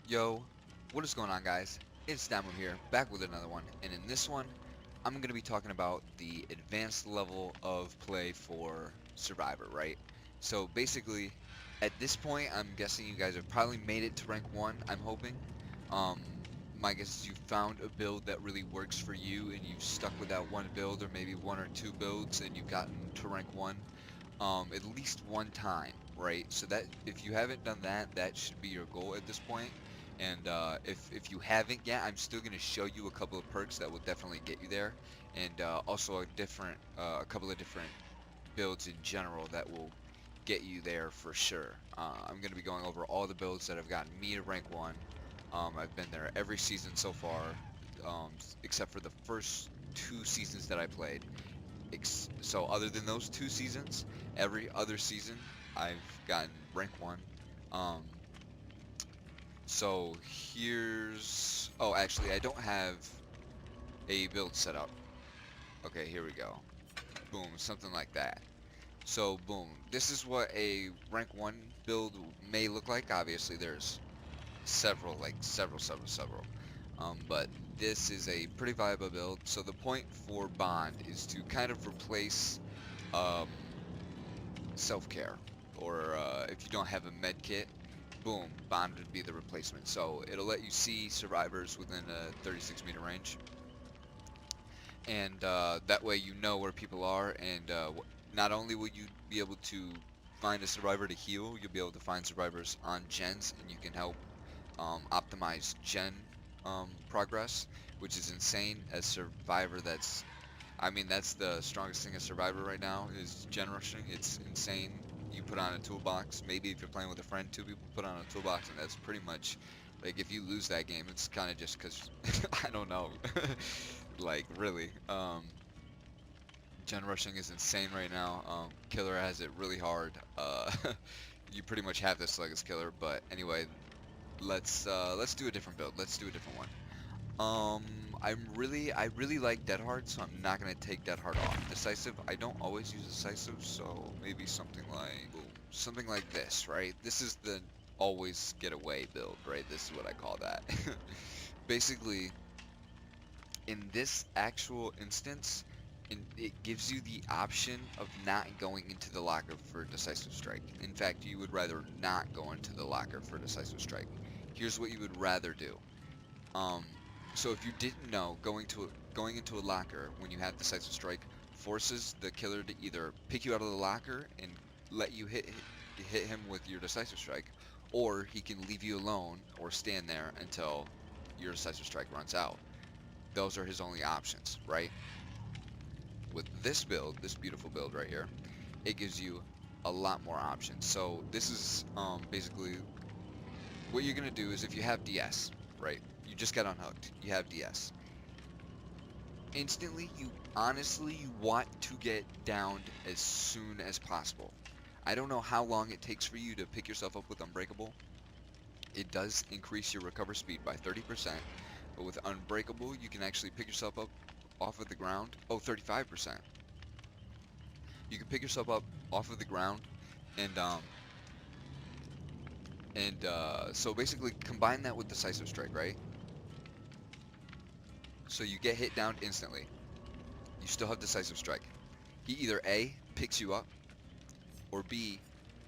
Yo, what is going on, guys? It's Damo here, back with another one, and in this one, I'm going to be talking about the advanced level of play for Survivor, right? So basically, at this point, I'm guessing you guys have probably made it to rank 1, I'm hoping. Um, my guess is you found a build that really works for you, and you've stuck with that one build, or maybe one or two builds, and you've gotten to rank 1 at least one time, right? So that if you haven't done that, that should be your goal at this point. And if you haven't yet, I'm still gonna show you a couple of perks that will definitely get you there, and also a couple of different builds in general that will get you there for sure. I'm gonna be going over all the builds that have gotten me to rank 1. I've been there every season so far, except for the first 2 seasons that I played. So other than those 2 seasons, every other season I've gotten rank 1. Um, so here's... Oh, actually, I don't have a build set up. Okay, here we go. Boom, something like that. So, boom. This is what a rank 1 build may look like. Obviously, there's several, like several. But this is a pretty viable build. So the point for Bond is to kind of replace um, self-care, or if you don't have a med kit, boom, Bond would be the replacement. So it'll let you see survivors within a 36-meter range, and that way you know where people are, and not only will you be able to find a survivor to heal, you'll be able to find survivors on gens, and you can help optimize gen progress, which is insane. As survivor, I mean, that's the strongest thing as Survivor right now is gen rushing. It's insane. You put on a toolbox. Maybe if you're playing with a friend, two people put on a toolbox, and that's pretty much like if you lose that game, it's kind of just because I don't know. Like really, gen rushing is insane right now. Killer has it really hard. You pretty much have this slug as Killer, but anyway, let's do a different build. Let's do a different one. Um, I really like Dead Hard, so I'm not gonna take Dead Hard off. Decisive, I don't always use Decisive, so maybe something like this, right? This is the always get away build, right? This is what I call that. Basically, in this actual instance, it gives you the option of not going into the locker for Decisive Strike. In fact, you would rather not go into the locker for Decisive Strike. Here's what you would rather do. Um, so if you didn't know, going into a locker when you have Decisive Strike forces the killer to either pick you out of the locker and let you hit him with your Decisive Strike, or he can leave you alone or stand there until your Decisive Strike runs out. Those are his only options, right? With this build, this beautiful build right here, it gives you a lot more options. So this is basically what you're gonna do is if you have DS, right? You just got unhooked. You have DS. Instantly, you want to get downed as soon as possible. I don't know how long it takes for you to pick yourself up with Unbreakable. It does increase your recover speed by 30%, but with Unbreakable, you can actually pick yourself up off of the ground. Oh, 35%. You can pick yourself up off of the ground, and so basically combine that with Decisive Strike, right? So you get hit down instantly. You still have Decisive Strike. He either A, picks you up, or B,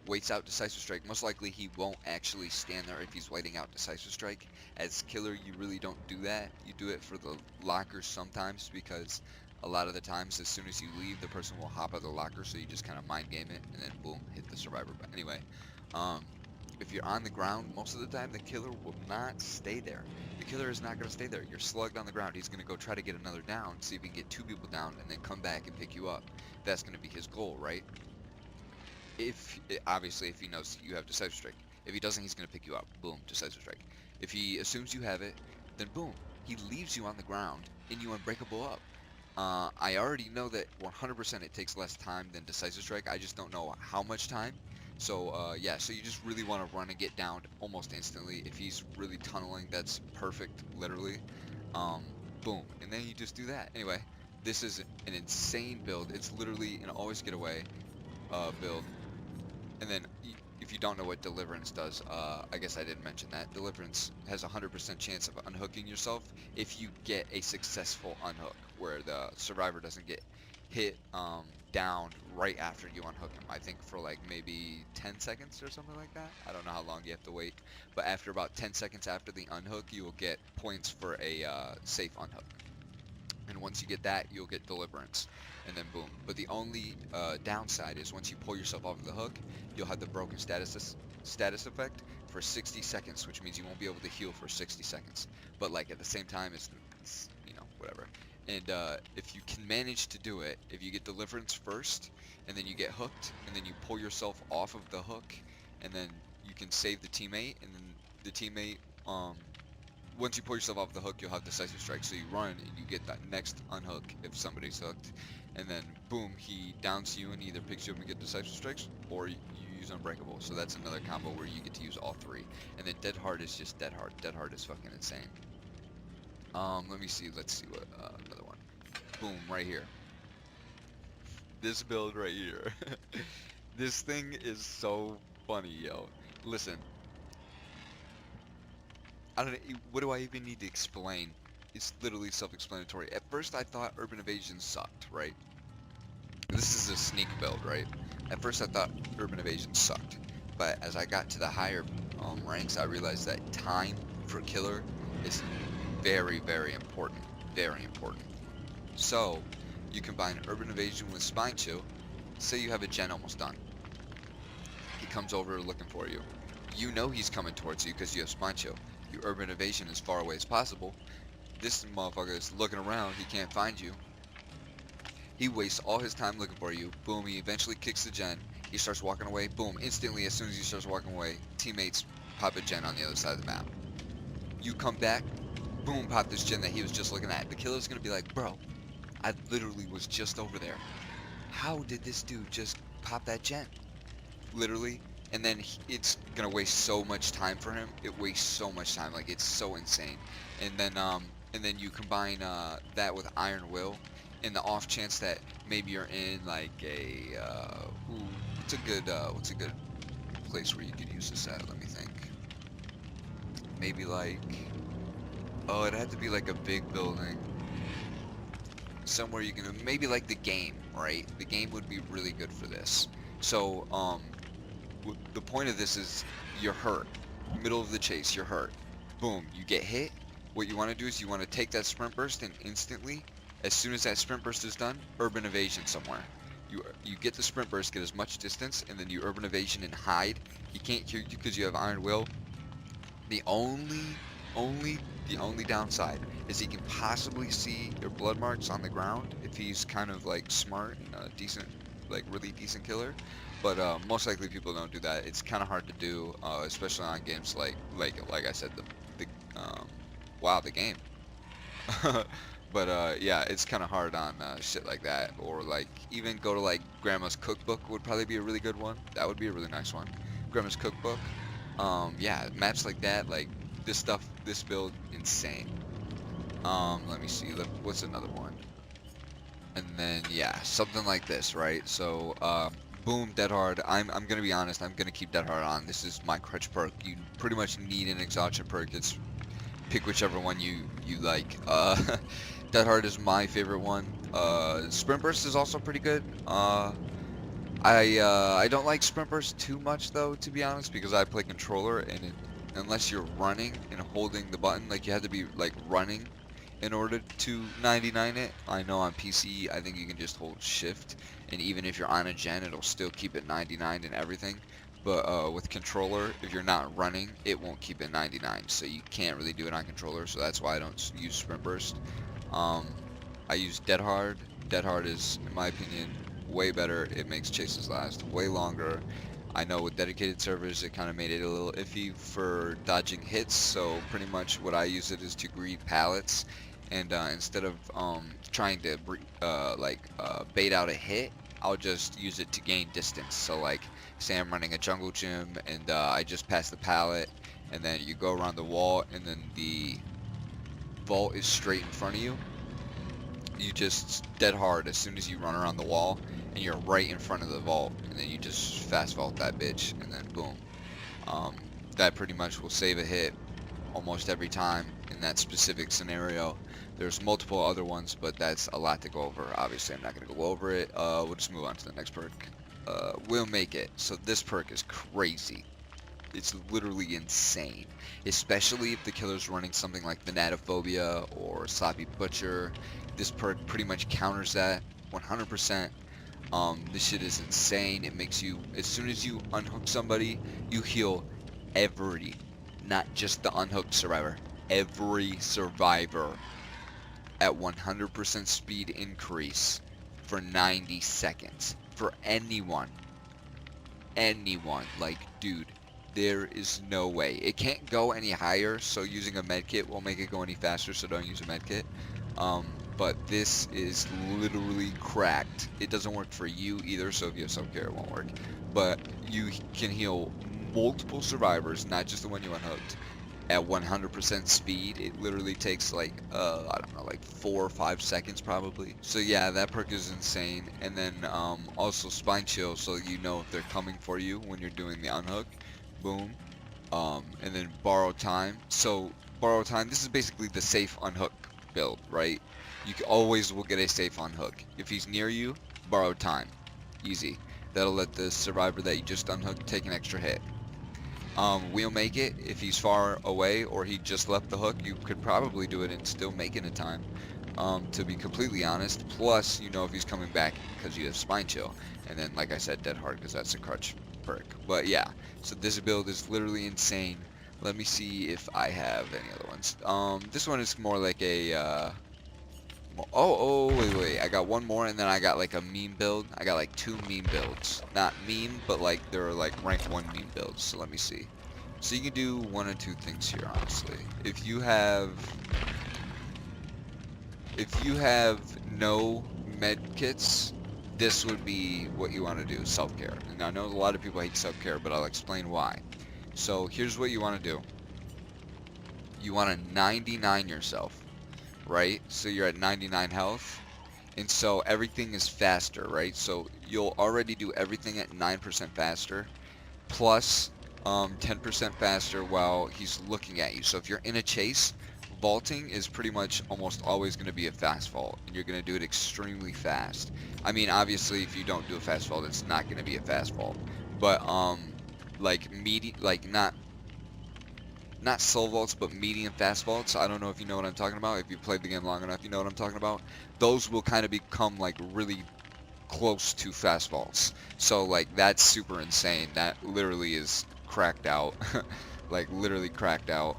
waits out Decisive Strike. Most likely he won't actually stand there if he's waiting out Decisive Strike. As Killer, you really don't do that. You do it for the lockers sometimes, because a lot of the times as soon as you leave, the person will hop out of the locker, so you just kind of mind game it, and then boom, hit the survivor. But anyway, um, if you're on the ground, most of the time the killer will not stay there. The killer is not going to stay there. You're slugged on the ground. He's going to go try to get another down, see if he can get two people down, and then come back and pick you up. That's going to be his goal, right? Obviously, if he knows you have Decisive Strike. If he doesn't, he's going to pick you up. Boom, Decisive Strike. If he assumes you have it, then boom, he leaves you on the ground, and you Unbreakable up. I already know that 100% it takes less time than Decisive Strike. I just don't know how much time. So yeah, so you just really want to run and get down almost instantly. If he's really tunneling, that's perfect, literally. Um, Boom, and then you just do that. Anyway, this is an insane build. It's literally an always get away build. And then if you don't know what Deliverance does, I guess I didn't mention that. Deliverance has a 100% chance of unhooking yourself if you get a successful unhook, where the survivor doesn't get hit down right after you unhook him. I think for like maybe 10 seconds or something like that. I don't know how long you have to wait, but after about 10 seconds after the unhook, you will get points for a safe unhook. And once you get that, you'll get Deliverance, and then boom. But the only downside is once you pull yourself off of the hook, you'll have the broken status effect for 60 seconds, which means you won't be able to heal for 60 seconds. But like at the same time, it's you know, whatever. And if you can manage to do it, if you get Deliverance first, and then you get hooked, and then you pull yourself off of the hook, and then you can save the teammate, and then the teammate once you pull yourself off the hook, you'll have Decisive Strike. So you run and you get that next unhook if somebody's hooked, and then boom, he downs you and either picks you up and get Decisive Strikes, or you use Unbreakable. So that's another combo where you get to use all three. And then Dead Hard is just Dead Hard. Dead Hard is fucking insane. Let me see. Let's see what another one. Boom, right here. This build right here. This thing is so funny, yo. Listen. I don't. What do I even need to explain? It's literally self-explanatory. At first, I thought Urban Evasion sucked, right? This is a sneak build, right? At first, I thought Urban Evasion sucked, but as I got to the higher ranks, I realized that time for killer is very, very important. Very important. So, you combine Urban Evasion with Spine Chill. Say you have a gen almost done. He comes over looking for you. You know he's coming towards you because you have Spine Chill. You Urban Evasion as far away as possible. This motherfucker is looking around. He can't find you. He wastes all his time looking for you. Boom, he eventually kicks the gen. He starts walking away. Boom, instantly as soon as he starts walking away, teammates pop a gen on the other side of the map. You come back. Boom, pop this gen that he was just looking at. The killer's going to be like, bro, I literally was just over there. How did this dude just pop that gen? Literally. And then it's gonna waste so much time for him. It wastes so much time, like it's so insane. And then you combine that with Iron Will, in the off chance that maybe you're in like a what's a good place where you could use this at? Let me think. Maybe like, oh, it'd have to be like a big building, somewhere you can, maybe like the game, right? The game would be really good for this. So the point of this is you're hurt, middle of the chase, you're hurt, boom, you get hit. What you want to do is you want to take that sprint burst and instantly, as soon as that sprint burst is done, Urban Evasion somewhere. You get the sprint burst, get as much distance, and then you Urban Evasion and hide. He can't hear you because you have Iron Will. The only downside is he can possibly see your blood marks on the ground if he's kind of like smart and decent, like really decent killer. But most likely people don't do that. It's kind of hard to do, especially on games like I said, the game. But yeah, it's kind of hard on shit like that, or like even go to like Grandma's Cookbook would probably be a really good one. That would be a really nice one. Grandma's Cookbook. Yeah, maps like that, like this stuff, this build, insane. Let me see. What's another one? And then yeah, something like this, right? So boom, Dead Hard. I'm gonna be honest. I'm gonna keep Dead Hard on. This is my crutch perk. You pretty much need an exhaustion perk. It's pick whichever one you like. Dead Hard is my favorite one. Sprint Burst is also pretty good. I don't like Sprint Burst too much though, to be honest, because I play controller, and unless you're running and holding the button, like you have to be like running in order to 99 it. I know on PC, I think you can just hold shift, and even if you're on a gen, it'll still keep it 99 and everything. But with controller, if you're not running, it won't keep it 99, so you can't really do it on controller. So that's why I don't use Sprint Burst. I use Dead Hard. Dead Hard is, in my opinion, way better. It makes chases last way longer. I know with dedicated servers, it kind of made it a little iffy for dodging hits. So pretty much what I use it is to greed pallets, and instead of trying to bait out a hit, I'll just use it to gain distance. So like, say I'm running a jungle gym and I just pass the pallet, and then you go around the wall, and then the vault is straight in front of you. You just Dead Hard as soon as you run around the wall, and you're right in front of the vault, and then you just fast vault that bitch, and then boom, Um, that pretty much will save a hit almost every time in that specific scenario. There's multiple other ones, but that's a lot to go over. Obviously, I'm not going to go over it. We'll just move on to the next perk. We'll make it. So this perk is crazy. It's literally insane, especially if the killer's running something like Thanatophobia or Sloppy Butcher. This perk pretty much counters that 100%. This shit is insane. It makes you, as soon as you unhook somebody, you heal every, not just the unhooked survivor, every survivor at 100% speed increase for 90 seconds. For anyone, like, dude, there is no way. It can't go any higher, so using a medkit won't make it go any faster, so don't use a medkit. But this is literally cracked. It doesn't work for you either, so if you have self-care, it won't work. But you can heal multiple survivors, not just the one you unhooked, at 100% speed. It literally takes like, I don't know, like 4 or 5 seconds probably. So yeah, that perk is insane. And then also Spine Chill, so you know if they're coming for you when you're doing the unhook. Boom. And then Borrow Time. So Borrow Time, this is basically the safe unhook build, right? You always will get a safe unhook. If he's near you, Borrow Time. Easy. That'll let the survivor that you just unhooked take an extra hit. We'll make it. If he's far away or he just left the hook, you could probably do it and still make it in time, to be completely honest. Plus, you know if he's coming back because you have Spine Chill. And then, like I said, Dead Hard because that's a crutch perk. But yeah, so this build is literally insane. Let me see if I have any other ones. This one is more like a, wait, I got one more, and then I got like a meme build. I got like 2 meme builds. Not meme, but like they're like rank 1 meme builds. So let me see. So you can do one or two things here, honestly. If you have no med kits, this would be what you want to do, self-care. And I know a lot of people hate self-care, but I'll explain why. So here's what you want to do. You want to 99 yourself, right? So you're at 99 health, and so everything is faster, right? So you'll already do everything at 9% faster, plus 10% faster while he's looking at you. So if you're in a chase, vaulting is pretty much almost always going to be a fast vault, and you're going to do it extremely fast. I mean, obviously, if you don't do a fast vault, it's not going to be a fast vault. But like not slow vaults, but medium fast vaults. I don't know if you know what I'm talking about. If you played the game long enough, you know what I'm talking about. Those will kind of become like really close to fast vaults. So like that's super insane. That literally is cracked out. Like literally cracked out.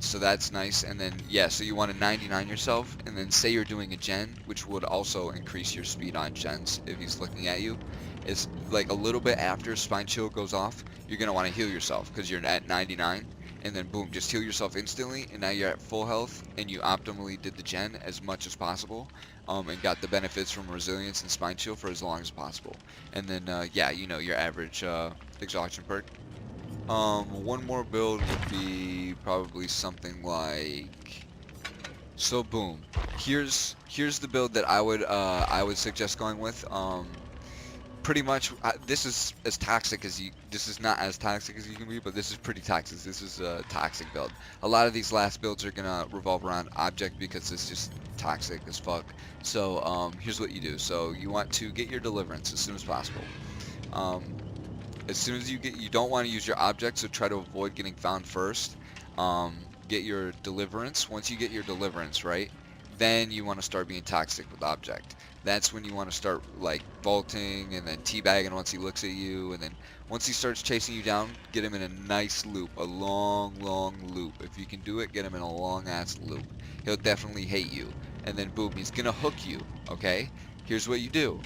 So that's nice. And then yeah, so you want to 99 yourself, and then say you're doing a gen, which would also increase your speed on gens if he's looking at you. It's like a little bit after Spine Chill goes off, you're gonna want to heal yourself because you're at 99, and then boom, just heal yourself instantly, and now you're at full health, and you optimally did the gen as much as possible, and got the benefits from resilience and Spine Chill for as long as possible. And then yeah, you know, your average exhaustion perk. One more build would be probably something like, so boom, here's the build that I would suggest going with. Pretty much, this is as toxic as you, this is not as toxic as you can be, but this is pretty toxic. This is a toxic build. A lot of these last builds are gonna revolve around object because it's just toxic as fuck. So here's what you do. So you want to get your deliverance as soon as possible. As soon as you don't want to use your object, so try to avoid getting found first. Get your deliverance. Once you get your deliverance, right, then you want to start being toxic with object. That's when you want to start like vaulting and then teabagging once he looks at you, and then once he starts chasing you down, get him in a nice loop, a long loop. If you can do it, get him in a long ass loop. He'll definitely hate you, and then boom, he's gonna hook you. Okay, here's what you do.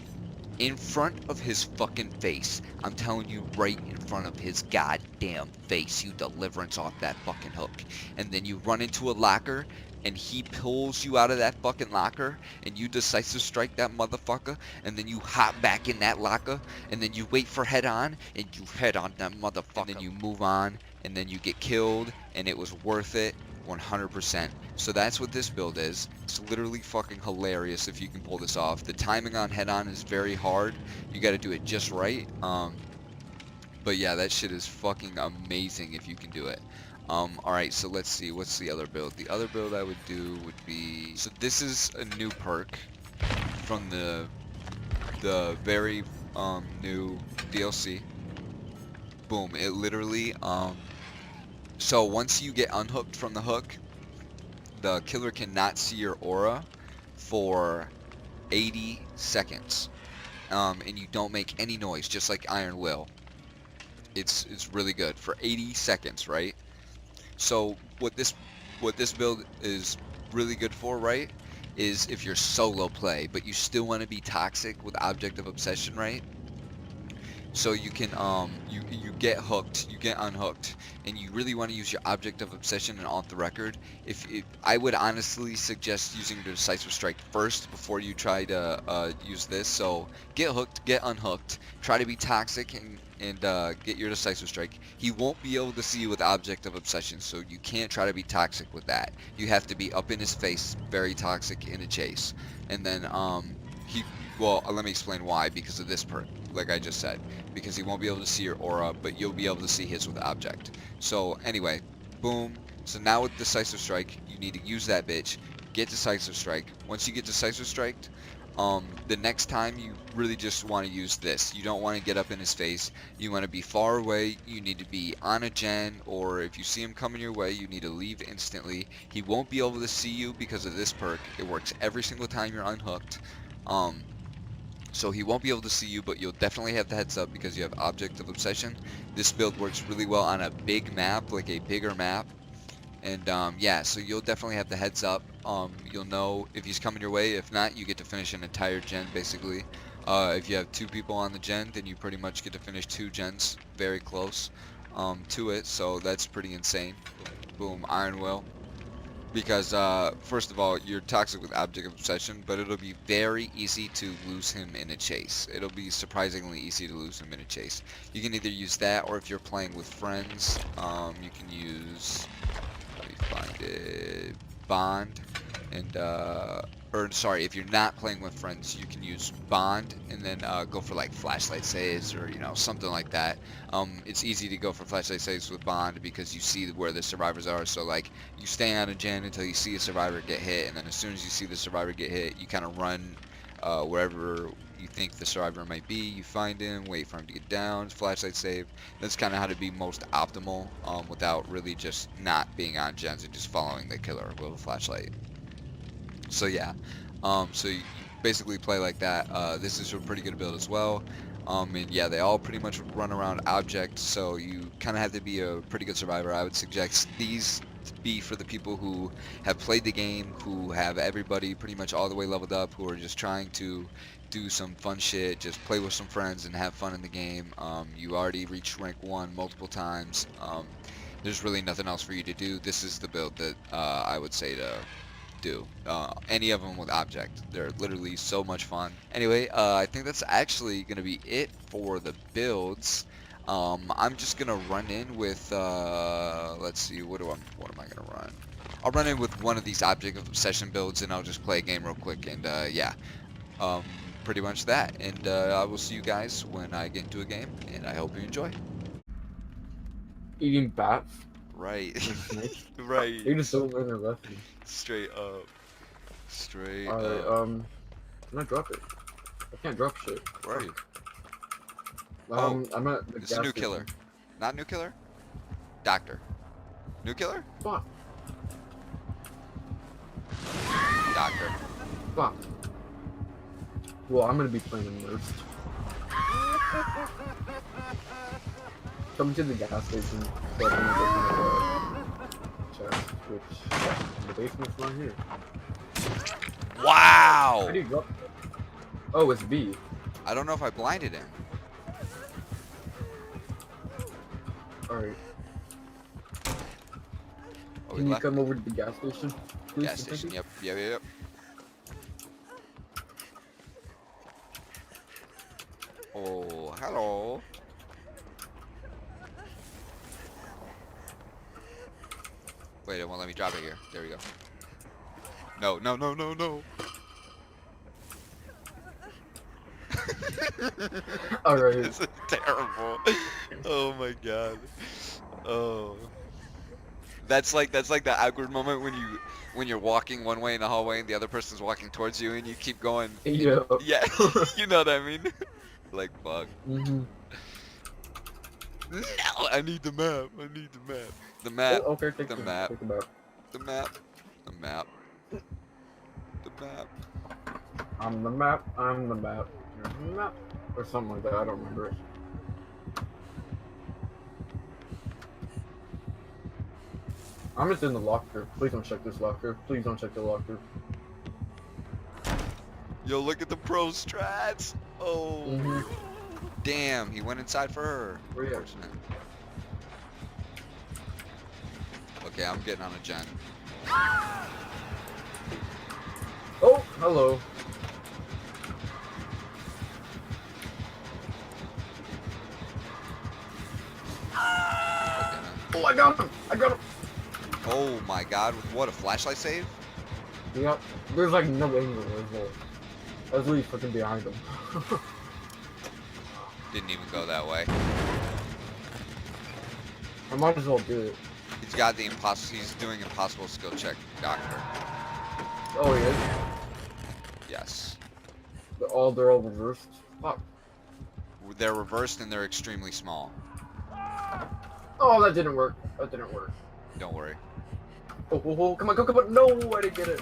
In front of his fucking face, I'm telling you, right in front of his goddamn face, you deliverance off that fucking hook, and then you run into a locker, and he pulls you out of that fucking locker, and you decisive strike that motherfucker, and then you hop back in that locker, and then you wait for head on, and you head on that motherfucker, and then you move on, and then you get killed, and it was worth it 100%. So that's what this build is. It's literally fucking hilarious if you can pull this off. The timing on head on is very hard. You got to do it just right. But But yeah, that shit is fucking amazing if you can do it. Alright, so let's see, what's the other build? The other build I would do would be, so this is a new perk from the very new DLC. Boom, it literally so once you get unhooked from the hook, the killer cannot see your aura for 80 seconds. And you don't make any noise, just like Iron Will. It's really good for 80 seconds, right? So what this build is really good for, right, is if you're solo play, but you still want to be toxic with Object of Obsession, right? So you can you get hooked, you get unhooked, and you really want to use your Object of Obsession and off the record. I would honestly suggest using the Decisive Strike first before you try to use this. So get hooked, get unhooked, try to be toxic and get your Decisive Strike. He won't be able to see you with Object of Obsession, so you can't try to be toxic with that. You have to be up in his face, very toxic in a chase, and then well, let me explain why. Because of this perk, like I just said, because he won't be able to see your aura, but you'll be able to see his with object. So anyway, boom. So now with Decisive Strike, you need to use that bitch, get Decisive Strike. Once you get Decisive Striked, the next time you really just want to use this. You don't want to get up in his face. You want to be far away. You need to be on a gen, or if you see him coming your way, you need to leave instantly. He won't be able to see you because of this perk. It works every single time you're unhooked. So he won't be able to see you, but you'll definitely have the heads up because you have Object of Obsession. This build works really well on a big map, like a bigger map. And yeah, so you'll definitely have the heads up. You'll know if he's coming your way. If not, you get to finish an entire gen, basically. If you have 2 people on the gen, then you pretty much get to finish 2 gens very close to it. So that's pretty insane. Boom, Iron Will. Because first of all, you're toxic with Object of Obsession, but it'll be very easy to lose him in a chase. It'll be surprisingly easy to lose him in a chase. You can either use that, or if you're playing with friends, you can use, let me find it, Bond, and or sorry, if you're not playing with friends, you can use Bond and then go for like flashlight saves, or you know, something like that. It's easy to go for flashlight saves with Bond because you see where the survivors are. So like, you stay on a gen until you see a survivor get hit, and then as soon as you see the survivor get hit, you kind of run wherever you think the survivor might be. You find him, wait for him to get down, flashlight save. That's kind of how to be most optimal without really just not being on gens and just following the killer with a flashlight. So yeah, so you basically play like that. This is a pretty good build as well. And yeah, they all pretty much run around object, so you kind of have to be a pretty good survivor. I would suggest these to be for the people who have played the game, who have everybody pretty much all the way leveled up, who are just trying to do some fun shit, just play with some friends and have fun in the game. You already reached rank 1 multiple times. There's really nothing else for you to do. This is the build that I would say to do. Any of them with object. They're literally so much fun. Anyway, I think that's actually going to be it for the builds. I'm just going to run in with, let's see, what am I going to run? I'll run in with one of these Object of Obsession builds, and I'll just play a game real quick, and yeah. Pretty much that. And I will see you guys when I get into a game, and I hope you enjoy. Eating bats. Right. Right. They just don't learn their lesson. Straight up. Straight Alright, up. can I drop it? I can't drop shit. Where are you? I'm at the It's a gas new station. killer. Not new killer? Doctor. New killer? Fuck. Doctor. Fuck. Well, I'm gonna be playing a nurse. Come to the gas station, so I can open the chest, which the basement's not here. Wow! How do you drop it? Oh, it's B. I don't know if I blinded him. Alright. Oh, Can you come over to the gas station? Please? Gas station, yep. Oh, hello. Wait, it won't let me drop it here. There we go. No. Alright. This is terrible. Oh my god. Oh. That's like that awkward moment when you're walking one way in the hallway and the other person's walking towards you and you keep going. Yeah. Yeah, you know what I mean? Like fuck. Mm-hmm. No, I need the map. I need the map. The Oh, map. okay, The map. take the map. The map. The map. The map. I'm the map, I'm the map. You're the map. Or something like that, I don't remember it. I'm just in the locker. Please don't check this locker. Please don't check the locker. Yo, look at the pro strats. Oh. Mm-hmm. Damn, he went inside for her. Where you at? Unfortunate. Okay, I'm getting on a gen. Oh, hello. Oh, I got him! I got him! Oh my god, what a flashlight save? Yeah, there's like no angle as well. I was really fucking behind him. Didn't even go that way. I might as well do it. He's got the he's doing impossible skill check, doctor. Oh, he is? Yes. They're all reversed. Fuck. They're reversed and they're extremely small. Oh, that didn't work. That didn't work. Don't worry. Oh, oh, oh, come on, come on. No, I didn't get it.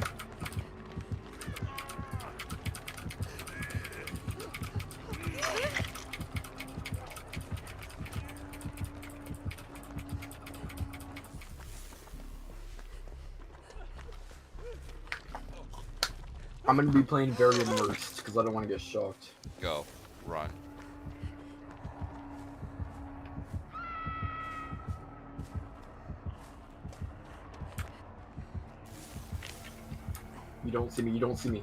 I'm gonna be playing very immersed because I don't want to get shocked. Go. Run. You don't see me, you don't see me.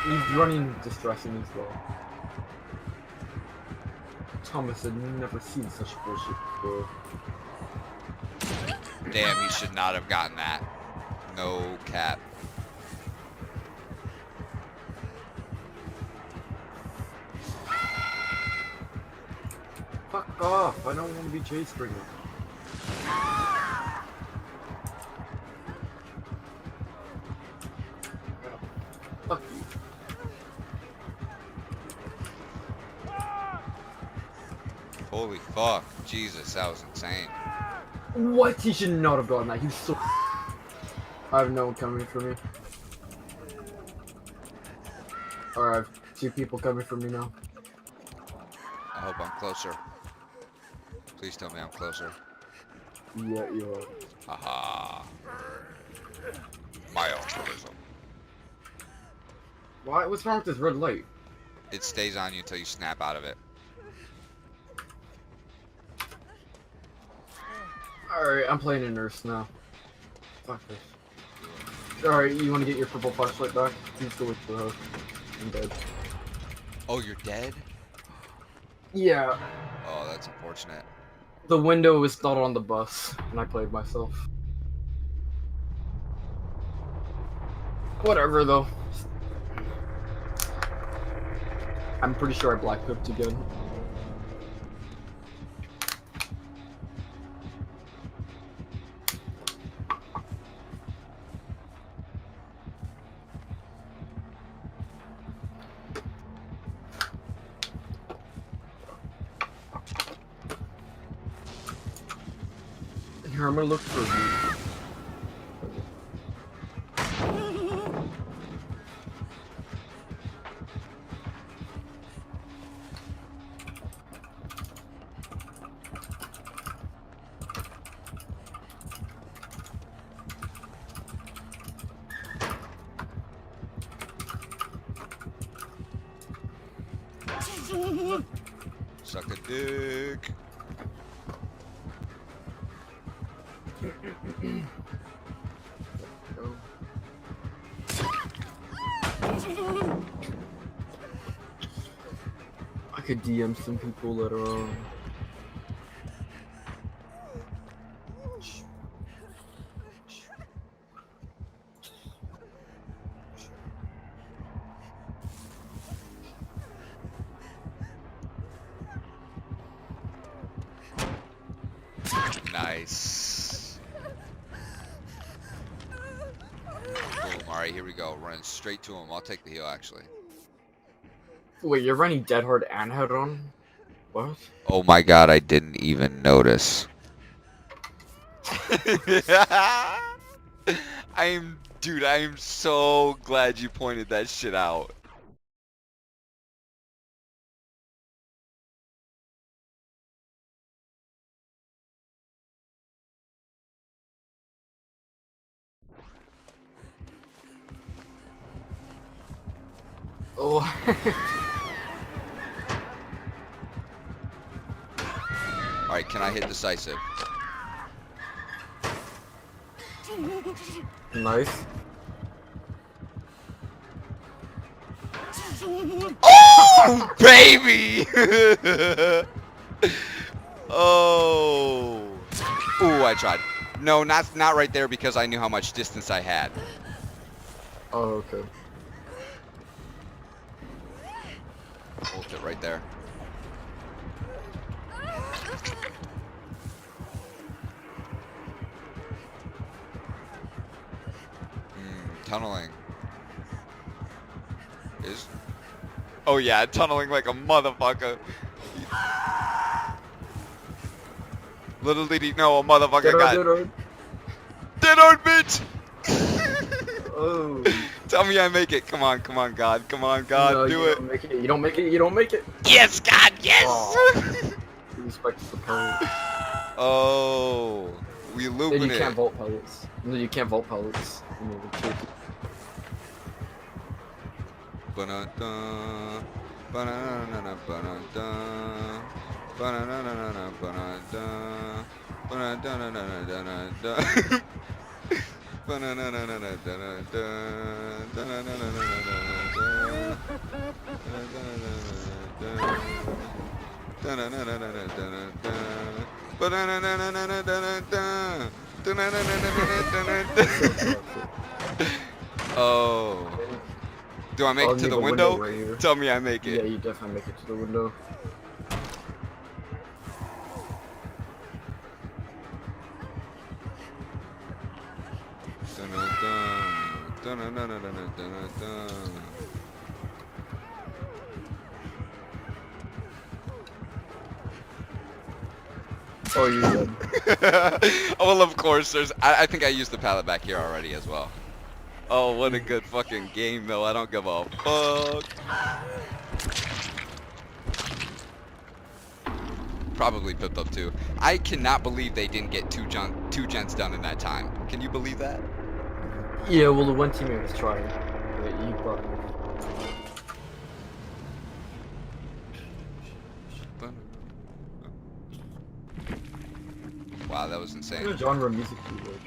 He's running distressing as well. Thomas had never seen such bullshit before. Damn, he should not have gotten that. No cap. Fuck off, I don't want to be chased for you. Fuck you. Holy fuck. Jesus, that was insane. What? He should not have gotten that. He was so. I have no one coming for me. Alright, I have two people coming for me now. I hope I'm closer. Please tell me I'm closer. Yeah, you are. Haha. My altruism. Why? What's wrong with this red light? It stays on you until you snap out of it. Alright, I'm playing a nurse now. Fuck this. Alright, you want to get your purple flashlight back? Please go with the hook. I'm dead. Oh, you're dead? Yeah. Oh, that's unfortunate. The window was not on the bus, and I played myself. Whatever, though. I'm pretty sure I black hooked again. Here, I'm gonna look for you. Suck a dick. I could DM some people that are Nice. Boom. Alright, here we go. Running straight to him. I'll take the heal, actually. Wait, you're running dead hard and head on? What? Oh my god, I didn't even notice. Dude, I am so glad you pointed that shit out. Oh. Alright, can I hit decisive? Nice. Oh, baby! Oh. Ooh, I tried. No, not right there because I knew how much distance I had. Oh, okay. Ult it right there. Tunneling. Oh yeah, tunneling like a motherfucker. Little did he know a motherfucker got dead hard, bitch. Oh. Tell me I make it. Come on, God. Come on, God, No, do you it. don't make it. You don't make it. You don't make it. Yes, God, yes. Oh. Respect the pellet. Oh, we looping And you it. can't vault pellets. No, you can't vault pellets. Ba-na-da, ba-na-na-na-na, ba-na-da, ba-na-na-na-na-na, ba-na-da, ba-na-da-na-na-na-na-da. Ba-na-na-na-na-na-da-da-da, da-na-na-na-na-na-da, da-na-na-na-na-na-da, ba-na-na-na-na-na-na-da, da-na-na-na-na-na-na-da. Oh. Do I make it to the window? Right, Tell me I make it. Yeah, you definitely make it to the window. Oh, you're dead. Well, of course, I think I used the pallet back here already as well. Oh, what a good fucking game, though. I don't give a fuck. Probably pipped up too. I cannot believe they didn't get two gens done in that time. Can you believe that? Yeah, well, the one teammate was trying. You brought him. Wow, that was insane. What genre of music do you like?